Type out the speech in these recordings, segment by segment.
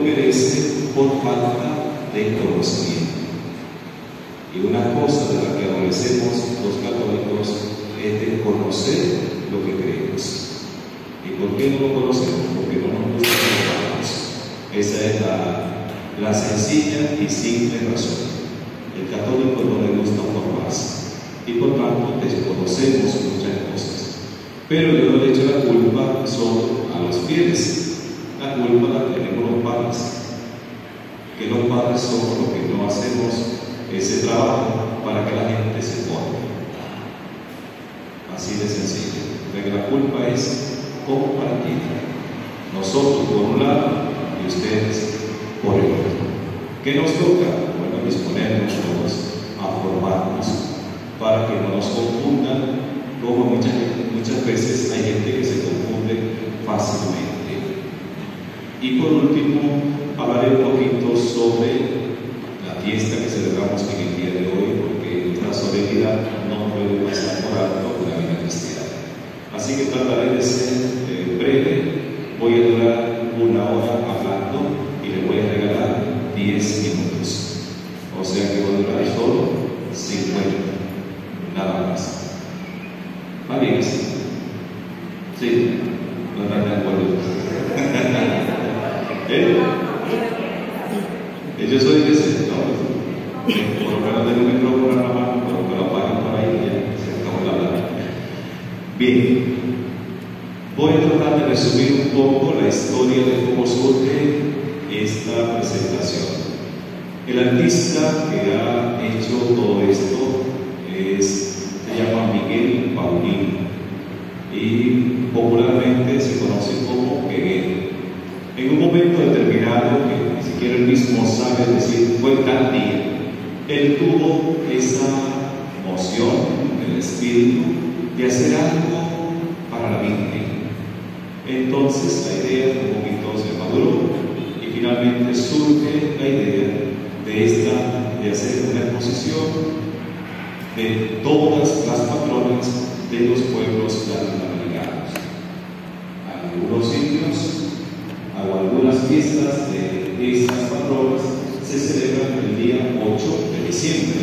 perece por falta de conocimiento. Y una cosa de la que adolecemos los católicos es de conocer lo que creemos. ¿Y por qué no lo conocemos? Porque no nos gusta informarnos. Esa es la sencilla y simple razón. El católico no le gusta formarse y por tanto desconocemos muchas cosas. Pero yo no le echo la culpa solo a los fieles. La culpa la tenemos los padres. Que los padres somos los que no hacemos ese trabajo para que la gente se forme. Así de sencillo. Porque la culpa es compartida. Nosotros por un lado y ustedes por el otro. ¿Qué nos toca? Bueno, disponernos todos a formarnos para que no nos confundan, como muchas veces hay gente que se confunde fácilmente. Y por último, hablaré un poquito sobre la fiesta que celebramos en el día de hoy, porque nuestra solemnidad no puede pasar por alto una vida cristiana. Así que trataré de ser breve. Voy a durar 1 hora hablando y le voy a regalar 10 minutos. O sea que voy a durar solo 50, nada más. ¿Va bien? Sí, no están de acuerdo. Yo soy de ese, por lo menos tengo un micrófono en la mano, pero que lo apaguen por ahí y ya se acabó la hablar. Bien, voy a tratar de resumir un poco la historia de cómo surge esta presentación. El artista que ha hecho todo esto se llama Miguel Paulino y popularmente se conoce como Peguero. En un momento determinado, que ni siquiera él mismo sabe decir fue tal día, él tuvo esa emoción del espíritu de hacer algo para la Virgen. Entonces la idea un poquito se maduró y finalmente surge la idea de hacer una exposición de todas las patronas de los pueblos latinoamericanos. Algunos sitios o algunas fiestas de estas patronas se celebran el día 8 de diciembre.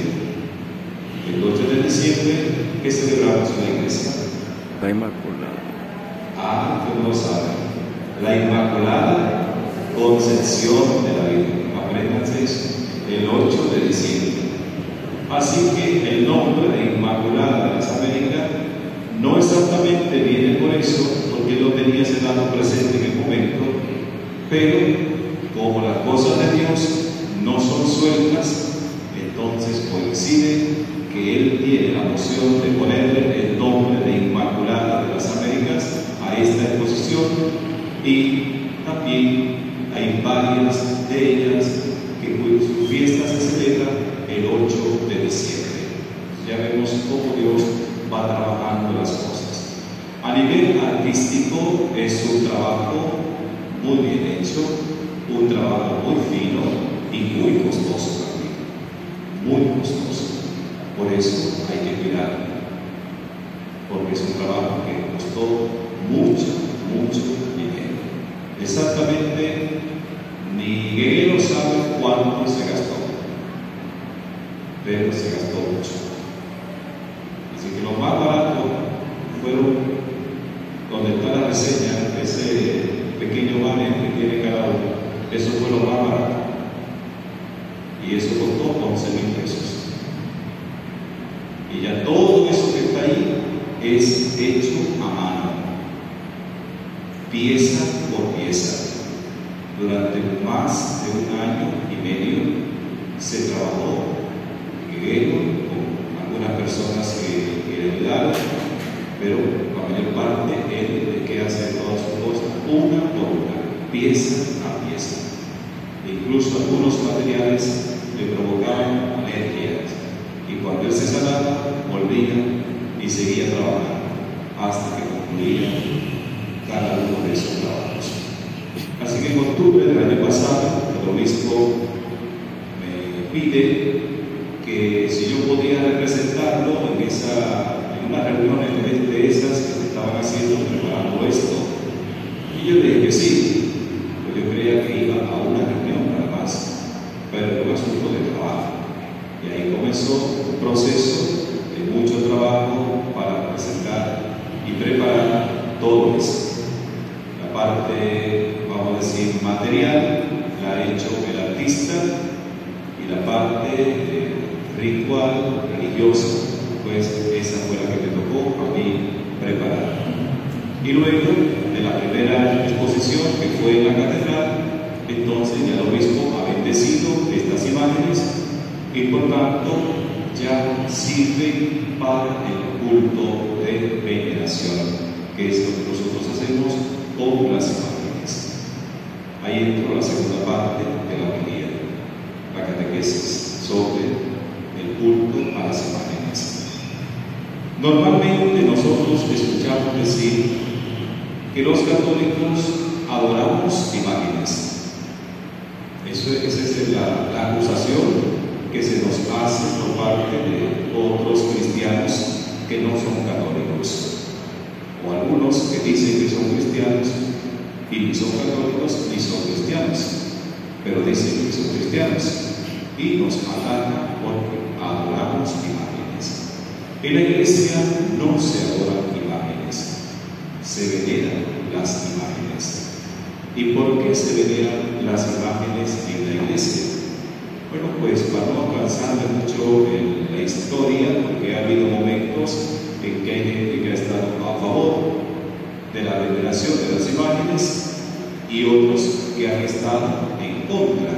El 8 de diciembre que celebramos en la iglesia. La Inmaculada. Usted no lo sabe. La Inmaculada Concepción de la Virgen. Apréndanse eso. El 8 de diciembre. Así que el nombre de Inmaculada de las Américas no exactamente viene por eso, porque no tenía ese dato presente en el momento, pero como las cosas de Dios no son sueltas, entonces coincide que Él tiene la noción de ponerle el nombre de Inmaculada de las Américas a esta exposición, y también hay varias de ellas que su fiesta se celebra el 8 de diciembre. Ya vemos cómo Dios va trabajando las cosas. A nivel artístico es un trabajo muy bien hecho, un trabajo muy fino y muy costoso también, muy costoso. Por eso hay que cuidarlo, porque es un trabajo que costó mucho dinero. Exactamente, ni Guerrero sabe cuánto se gastó, pero se gastó mucho. Así que lo más barato fueron, donde está la reseña, ese pequeño banner que tiene cada uno, eso fue lo más barato. Y eso costó 11,000 pesos. Y ya todo eso que está ahí es hecho a mano, pieza por pieza. Durante más de 1 año y medio se trabajó con algunas personas que le ayudaron, pero la mayor parte él es que hace todas sus cosas una por una, pieza a pieza. Incluso algunos materiales le provocaban alergias, y cuando él se sanaba volvía y seguía trabajando hasta que concluía cada uno de esos trabajos. Así que en octubre del año pasado el obispo me pide que si yo podía representarlo en unas reuniones de esas que se estaban haciendo preparando esto. Y yo le dije que sí, pero yo creía que iba a una reunión material la ha hecho el artista y la parte ritual, religiosa, pues esa fue la que me tocó a mí preparar. Y luego de la primera exposición, que fue en la catedral, entonces ya el obispo ha bendecido estas imágenes y por tanto ya sirven para el culto de veneración, que es lo que nosotros hacemos con las imágenes. Ahí entró la segunda parte de la homilía, la catequesis sobre el culto a las imágenes. Normalmente nosotros escuchamos decir que los católicos adoramos imágenes. Esa es la acusación que se nos hace por parte de otros cristianos que no son católicos, o algunos que dicen que son cristianos y ni son católicos ni son cristianos, pero dicen que son cristianos y nos atacan porque adoramos imágenes. En la iglesia no se adoran imágenes, se veneran las imágenes. ¿Y por qué se veneran las imágenes en la iglesia? Bueno, pues para no avanzar mucho en la historia, porque ha habido momentos en que hay gente que ha estado a favor de la veneración de las imágenes y otros que han estado en contra.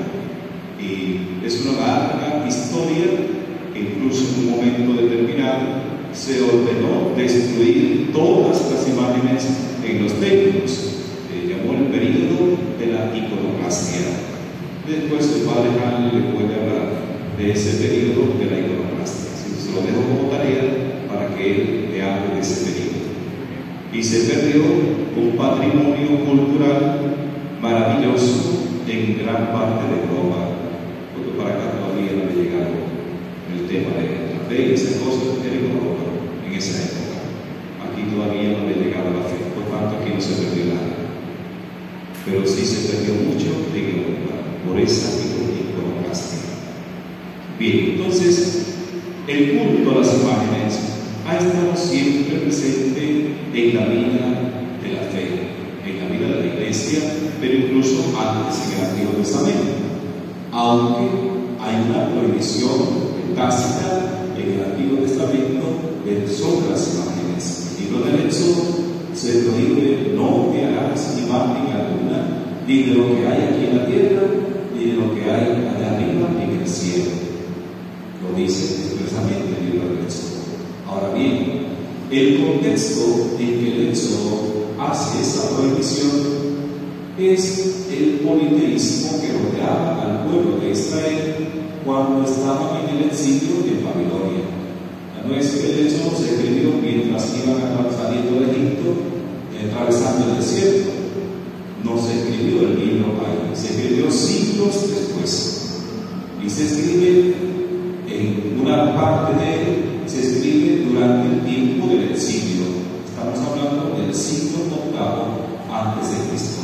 Y es una larga historia que incluso en un momento determinado se ordenó destruir todas las imágenes en los templos. Se llamó el período de la iconoclastia. Después el padre Hahn le puede hablar de ese periodo de la iconoclastia. Se lo dejo como tarea para que él le hable de ese periodo. Y se perdió un patrimonio cultural maravilloso en gran parte de Europa, porque para acá todavía no había llegado el tema de la fe y esas cosas en Europa en esa época. Aquí todavía no había llegado la fe, por tanto aquí no se perdió nada. Pero sí se perdió mucho en Europa por esa iconoclastia. Bien, entonces el culto a las imágenes ha estado siempre presente en la vida de la fe, en la vida de la iglesia, pero incluso antes en el Antiguo Testamento, aunque hay una prohibición tácita en el Antiguo Testamento sobre las imágenes. En el libro del Éxodo se prohíbe: no te harás imagen alguna, ni de lo que hay aquí en la tierra, ni de lo que hay allá arriba en el cielo. Lo dice expresamente el libro del Éxodo. Ahora bien, el contexto en que el Éxodo hace esa prohibición es el politeísmo que rodeaba al pueblo de Israel cuando estaban en el exilio de Babilonia. No es que el Éxodo se escribió mientras iban saliendo de Egipto, atravesando el desierto. No se escribió el libro ahí, se escribió siglos después. Y se escribe en una parte de él, se escribe durante el tiempo del exilio. Estamos hablando del siglo VIII antes de Cristo.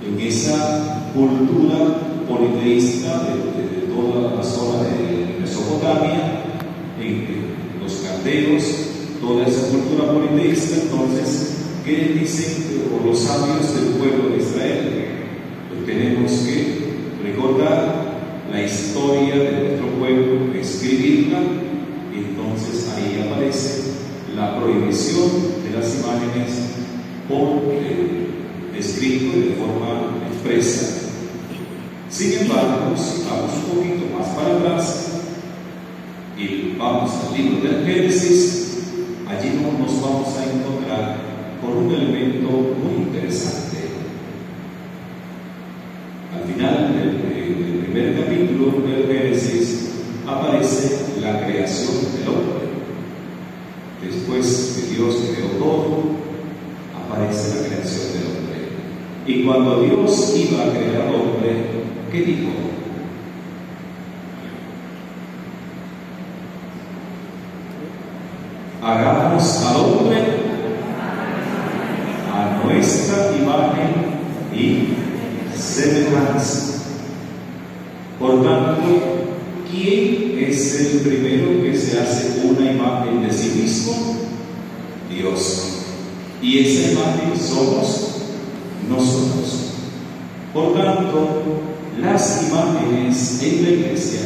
En esa cultura politeísta de toda la zona de Mesopotamia, los caldeos, toda esa cultura politeísta, entonces, ¿qué dicen los sabios del pueblo de Israel? Pues tenemos que recordar la historia de nuestro pueblo, escribirla, y entonces ahí aparece la prohibición de las imágenes por escrito de forma expresa. Sin embargo, si vamos un poquito más para atrás y vamos al libro del Génesis, allí nos vamos a encontrar con un elemento muy interesante. Al final del primer capítulo del Génesis aparece la creación del hombre. Después que Dios creó todo, aparece la creación del hombre. Y cuando Dios iba a crear al hombre, ¿qué dijo? Hagamos al hombre a nuestra imagen y semejanza. Por tanto, ¿quién es el primero que se hace una imagen de sí mismo? Dios. Y esa imagen somos nosotros. Por tanto, las imágenes en la Iglesia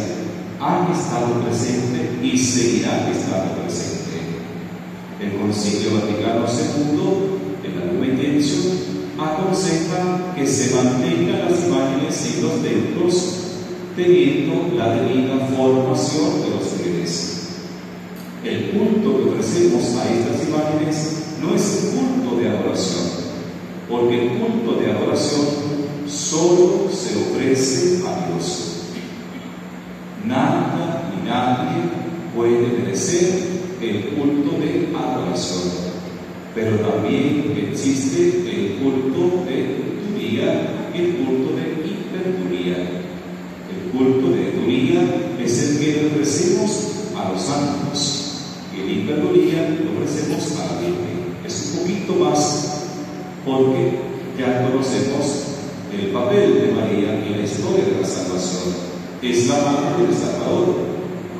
han estado presentes y seguirán estando presentes. El Concilio Vaticano II, en la Lumen Gentium, aconseja que se mantengan las imágenes en los templos, teniendo la debida formación de los fieles. El culto que ofrecemos a estas imágenes no es un culto de adoración, porque el culto de adoración solo se ofrece a Dios. Nada ni nadie puede merecer el culto de adoración, pero también existe el culto de turía y el culto de hiperturía. El culto de turía es el que ofrecemos a los santos y el hiperturía lo ofrecemos a la Virgen. Es un poquito más porque ya conocemos el papel de María en la historia de la salvación. Es la madre del Salvador,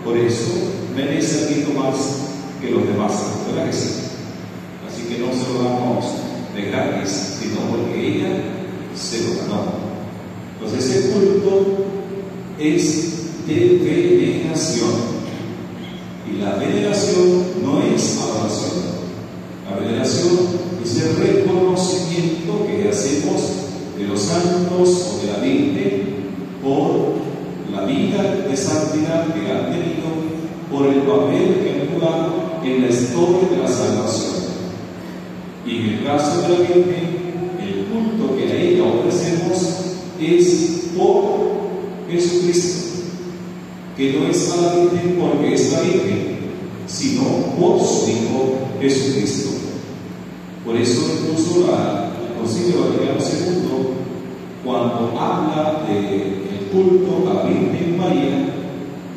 por eso merece un poquito más que los demás, ¿verdad que sí? Así que no se lo damos de gratis, sino porque ella se lo ganó. Entonces ese culto es de veneración, y la veneración no es adoración. La veneración es el reconocimiento que hacemos de los santos o de la Virgen por la vida de santidad que han tenido, por el papel que han jugado en la historia de la salvación. Y en el caso de la Virgen, el culto que a ella ofrecemos es por Jesucristo, que no es a la Virgen porque es la Virgen, sino por su Hijo Jesucristo. Por eso incluso el Concilio Vaticano II, cuando habla del culto a la Virgen María,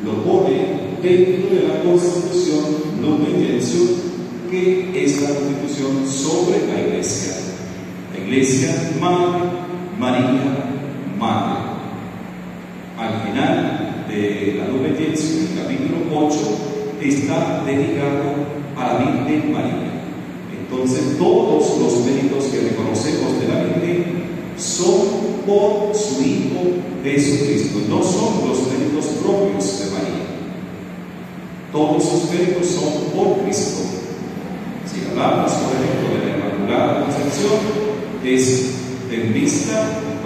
lo pone dentro de la Constitución Lumen Gentium, que es la Constitución sobre la Iglesia. La Iglesia Madre, María Madre. Al final de la Lumen Gentium, el capítulo 8, está dedicado a la Virgen María. Entonces, todos los méritos que reconocemos de la Virgen son por su Hijo Jesucristo, no son los méritos propios de María. Todos sus méritos son por Cristo. Si hablamos, por ejemplo, de la Inmaculada Concepción, es en vista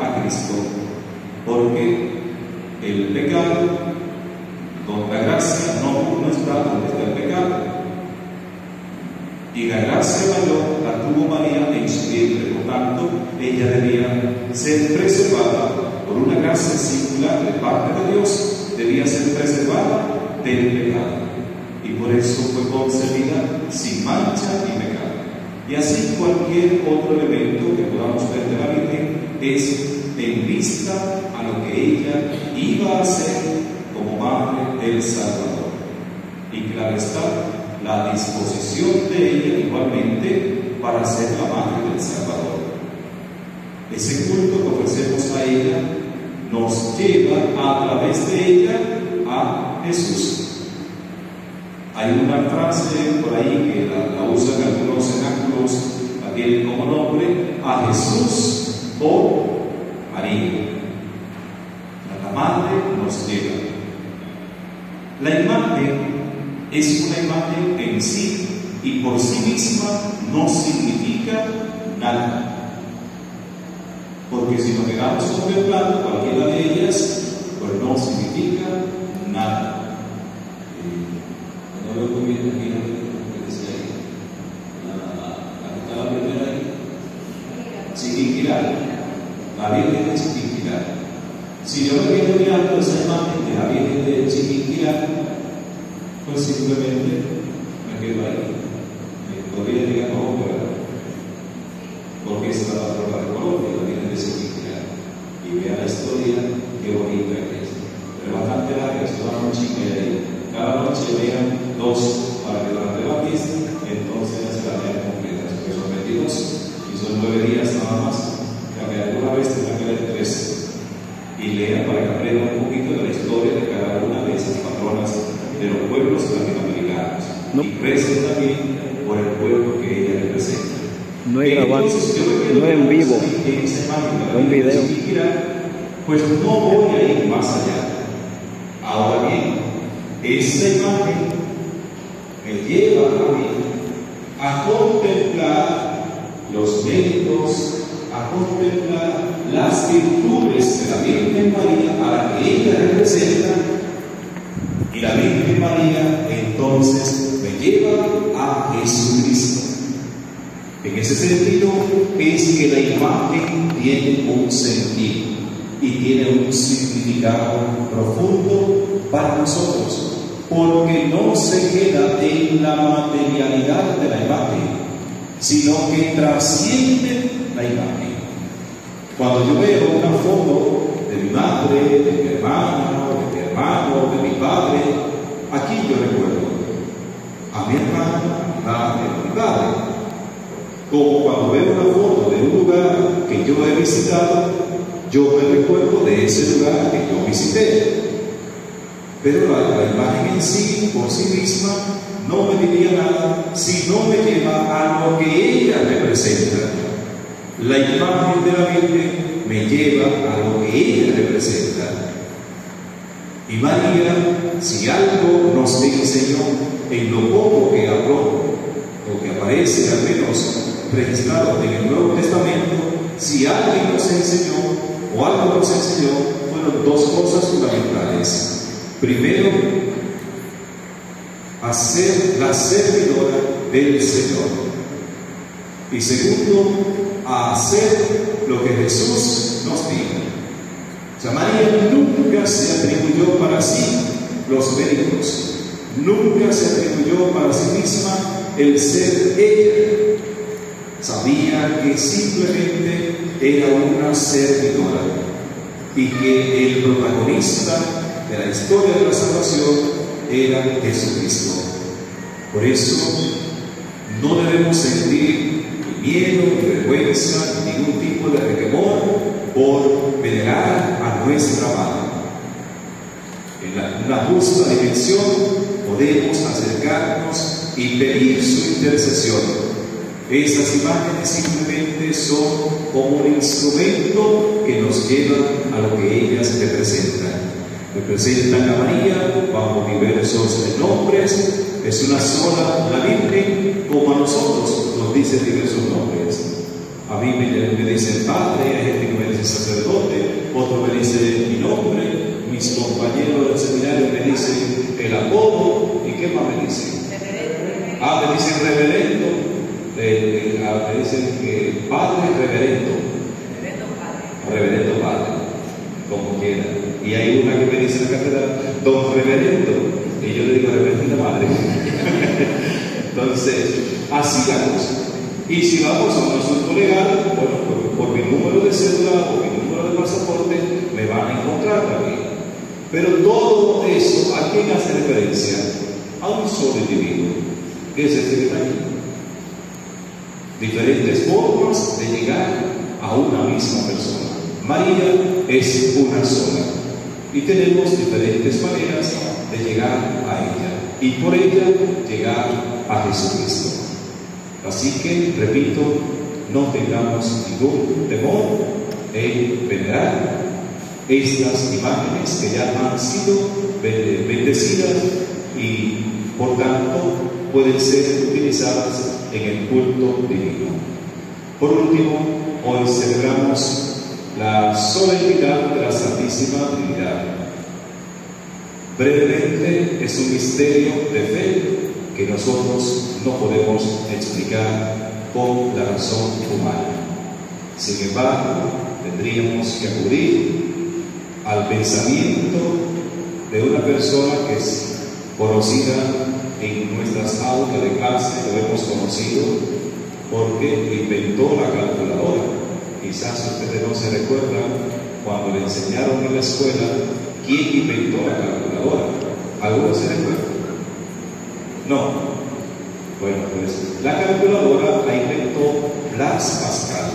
a Cristo, porque el pecado, la gracia no está donde está el pecado. Y la gracia mayor la tuvo María en su vientre, por tanto, ella debía ser preservada por una gracia singular de parte de Dios, debía ser preservada del pecado. Y por eso fue concebida sin mancha ni pecado. Y así cualquier otro elemento que podamos ver de la Virgen es en vista a lo que ella iba a hacer como madre del Salvador. Y claro está, la disposición de ella igualmente para ser la madre del Salvador. Ese culto que ofrecemos a ella nos lleva a través de ella a Jesús. Hay una frase por ahí que la usan algunos cenáculos, la tienen como nombre, a Jesús por María. La madre nos lleva. La imagen es una imagen en sí y por sí misma no significa nada. Porque si nos quedamos contemplando cualquiera de ellas, pues no significa nada. No veo muy bien aquí lo que dice ahí. La que está la primera ahí. Chiquinquirá. La Virgen de Chiquinquirá. Si yo me quedo mirando esa imagen de la Virgen de Chiquinquirá, pues simplemente me quedo ahí. Podría llegar a otra, porque esta es la patrona de Colombia, la Virgen de Chiquinquirá. Y vea la historia, qué bonita que es. Pero bastante larga, es toda una noche y ahí. Cada noche vean dos para que durante la fiesta, entonces ya se la vean completas, porque son 22 y son 9 días nada más. Que alguna vez tendrán que leer 3 y lean para que aprendan un poquito de la historia de cada una de esas patronas de los pueblos latinoamericanos. Y recen también por el pueblo que ella representa. No he grabado, Entonces, yo me quedo no en vivo, en esa imagen, un video. Pues no voy a ir más allá. Ahora bien, esta imagen me lleva a mí a contemplar los méritos, a contemplar las virtudes de la Virgen María a la que ella representa, y la Virgen María entonces me lleva a Jesucristo. En ese sentido es que la imagen tiene un sentido y tiene un significado profundo para nosotros, porque no se queda en la materialidad de la imagen, sino que trasciende la imagen. Cuando yo veo una foto de mi madre, de mi hermana, de mi hermano, de mi padre, aquí yo recuerdo a mi hermana, a mi madre, a mi padre. Como cuando veo una foto de un lugar que yo he visitado, yo me recuerdo de ese lugar que yo visité. Pero la imagen en sí, por sí misma, no me diría nada si no me lleva a lo que ella representa. La imagen de la Virgen me lleva a lo que ella representa. Y María, si algo nos enseñó en lo poco que habló, o que aparece al menos registrado en el Nuevo Testamento, si alguien nos enseñó o algo nos enseñó, fueron dos cosas fundamentales. Primero, a ser la servidora del Señor. Y segundo, a hacer lo que Jesús nos dijo. O sea, María nunca se atribuyó para sí los méritos, nunca se atribuyó para sí misma el ser ella. Sabía que simplemente era una servidora y que el protagonista de la historia de la salvación era Jesucristo. Por eso no debemos sentir ni miedo, ni vergüenza, ni ningún tipo de requemor por venerar a nuestra madre. En una justa dimensión podemos acercarnos y pedir su intercesión. Estas imágenes simplemente son como un instrumento que nos lleva a lo que ellas representan. Representan a María bajo diversos nombres. Es una sola la Virgen, como a nosotros nos dicen diversos nombres. A mí me dicen padre, hay gente que me dice sacerdote, otro me dice mi nombre, mis compañeros del seminario me dicen el apodo, ¿y qué más me dicen? Me dicen reverendo, me dicen padre reverendo. Reverendo padre, como quiera. Y hay una que me dice en la catedral, don reverendo, y yo le digo reverenda madre. Entonces, así la cosa. Y si vamos a un asunto legal, bueno, por mi número de cédula o mi número de pasaporte, me van a encontrar también. Pero todo eso, ¿a quién hace referencia? A un solo individuo, que es el que está aquí. Diferentes formas de llegar a una misma persona. María es una sola y tenemos diferentes maneras de llegar a ella y por ella llegar a Jesucristo. Así que, repito, no tengamos ningún temor en venerar estas imágenes que ya han sido bendecidas y por tanto pueden ser utilizadas en el culto divino. Por último, hoy celebramos la solemnidad de la Santísima Trinidad. Brevemente, es un misterio de fe que nosotros no podemos explicar con la razón humana. Sin embargo, tendríamos que acudir al pensamiento de una persona que es conocida en nuestras aulas de clase, lo hemos conocido porque inventó la calculadora. Quizás ustedes no se recuerdan cuando le enseñaron en la escuela quién inventó la calculadora. ¿Algunos se recuerdan? No. Bueno, pues la calculadora la inventó Blaise Pascal.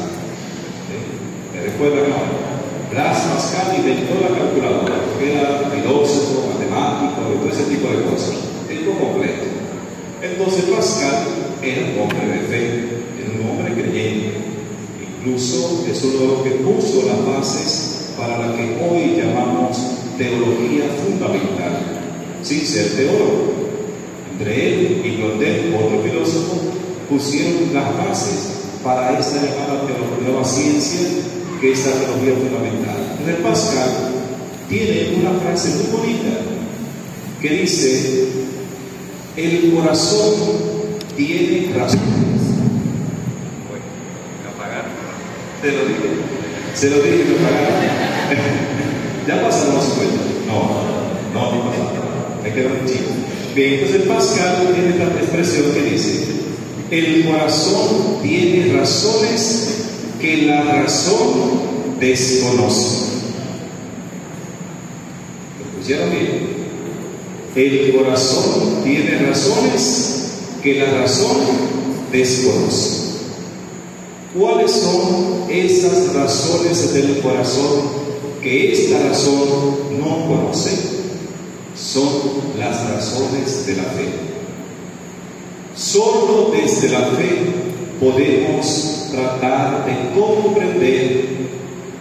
¿Me recuerdan ahora? Blaise Pascal inventó la calculadora, porque era filósofo, matemático y todo ese tipo de cosas. Es lo completo. Entonces Pascal era un hombre de fe, era un hombre creyente. Incluso es uno de los que puso las bases para la que hoy llamamos teología fundamental, sin ser teólogo. Entre él y Blondel, otro filósofo, pusieron las bases para esta llamada nueva ciencia, que es la teología fundamental. Entonces Pascal tiene una frase muy bonita que dice: el corazón tiene razones. Bueno, apagar. Se lo dije que apagar. Ya pasaron los 50. No pasa. Me queda un chico. Bien, entonces Pascal tiene esta expresión que dice: el corazón tiene razones que la razón desconoce. ¿Lo escucharon bien? El corazón tiene razones que la razón desconoce. ¿Cuáles son esas razones del corazón que esta razón no conoce? Son las razones de la fe. Solo desde la fe podemos tratar de comprender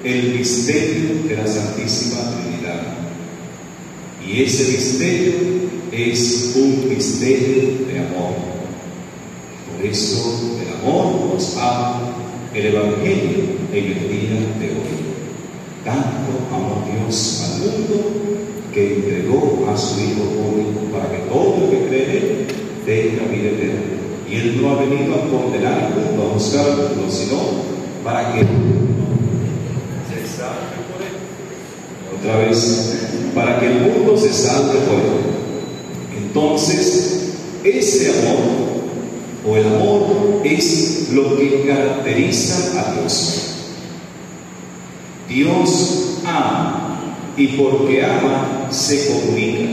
el misterio de la Santísima Trinidad. Y ese misterio es un misterio de amor. Por eso el amor nos habla el Evangelio en el día de hoy. Tanto amó Dios al mundo que entregó a su Hijo único para que todo el que cree en él tenga vida eterna. Y él no ha venido a condenar al mundo, a buscar al mundo, sino para que se salve por él. Otra vez, para que el mundo se salve por él. Entonces, ese amor, o el amor, es lo que caracteriza a Dios. Dios ama, y porque ama, se comunica.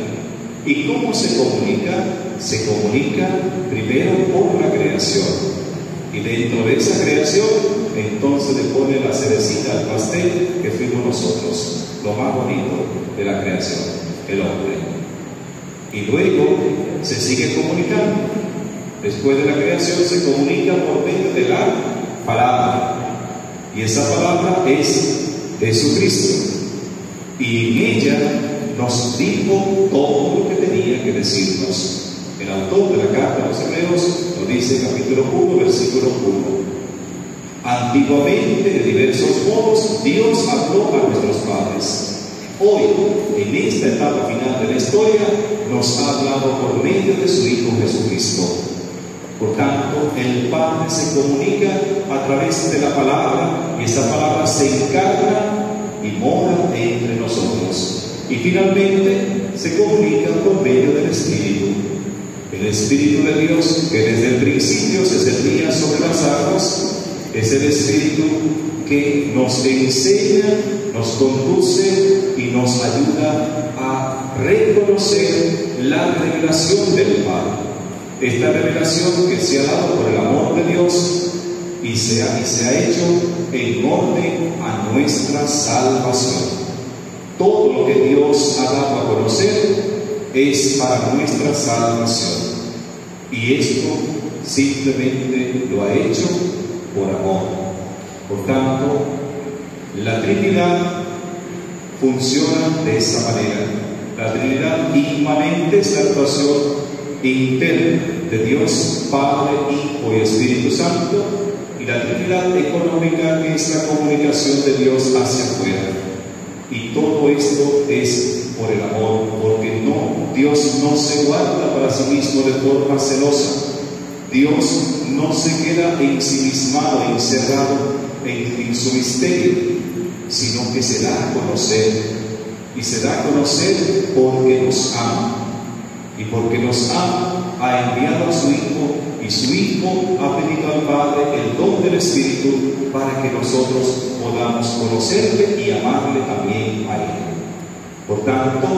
¿Y cómo se comunica? Se comunica primero por la creación. Y dentro de esa creación, entonces le pone la cerecita al pastel, que fuimos nosotros, lo más bonito de la creación, el hombre. Y luego se sigue comunicando. Después de la creación se comunica por medio de la palabra. Y esa palabra es Jesucristo. Y en ella nos dijo todo lo que tenía que decirnos. El autor de la carta a los Hebreos lo dice en capítulo 1, versículo 1. Antiguamente, de diversos modos, Dios habló a nuestros padres. Hoy, en esta etapa final de la historia, nos ha hablado por medio de su Hijo Jesucristo. Por tanto, el Padre se comunica a través de la palabra, y esa palabra se encarna y mora entre nosotros. Y finalmente se comunica por medio del Espíritu. El Espíritu de Dios, que desde el principio se servía sobre las aguas, es el Espíritu que nos enseña, nos conduce y nos ayuda a reconocer la revelación del Padre. Esta revelación que se ha dado por el amor de Dios y se ha hecho en orden a nuestra salvación. Todo lo que Dios ha dado a conocer es para nuestra salvación. Y esto simplemente lo ha hecho por amor. Por tanto, la Trinidad funciona de esa manera. La Trinidad inmanente es la actuación interna de Dios, Padre, Hijo y Espíritu Santo, y la Trinidad económica, que es la comunicación de Dios hacia afuera. Y todo esto es por el amor, porque Dios no se guarda para sí mismo de forma celosa. Dios no se queda ensimismado, encerrado en su misterio, sino que se da a conocer. Y se da a conocer porque nos ama. Y porque nos ama, ha enviado a su Hijo, y su Hijo ha pedido al Padre el don del Espíritu para que nosotros podamos conocerle y amarle también a Él. Por tanto,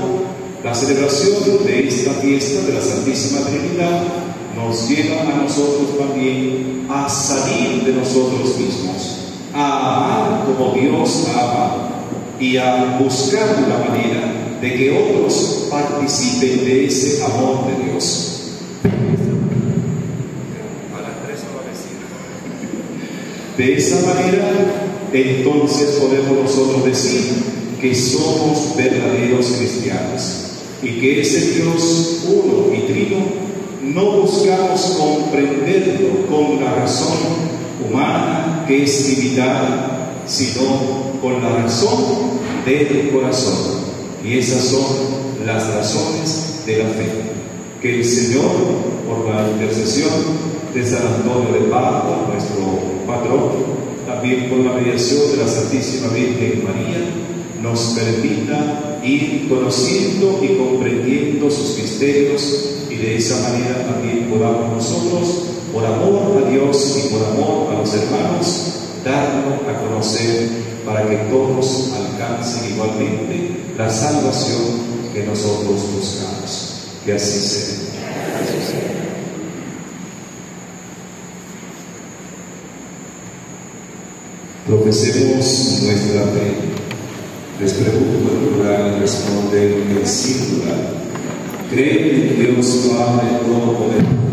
la celebración de esta fiesta de la Santísima Trinidad nos lleva a nosotros también a salir de nosotros mismos, a amar como Dios ama y a buscar la manera de que otros participen de ese amor de Dios. A las 3 a la vecina. De esa manera, entonces podemos nosotros decir que somos verdaderos cristianos y que ese Dios uno y trino no buscamos comprenderlo con la razón humana que es limitada, sino con la razón del corazón. Y esas son las razones de la fe. Que el Señor, por la intercesión de San Antonio de Padua, nuestro patrón, también por la mediación de la Santísima Virgen María, nos permita ir conociendo y comprendiendo sus misterios, y de esa manera también podamos nosotros, por amor a Dios y por amor a los hermanos, darlo a conocer para que todos alcancen igualmente la salvación que nosotros buscamos. Que así sea. Profesemos nuestra fe. Les pregunto en plural, responden en singular. Creen en Dios Padre Todopoderoso,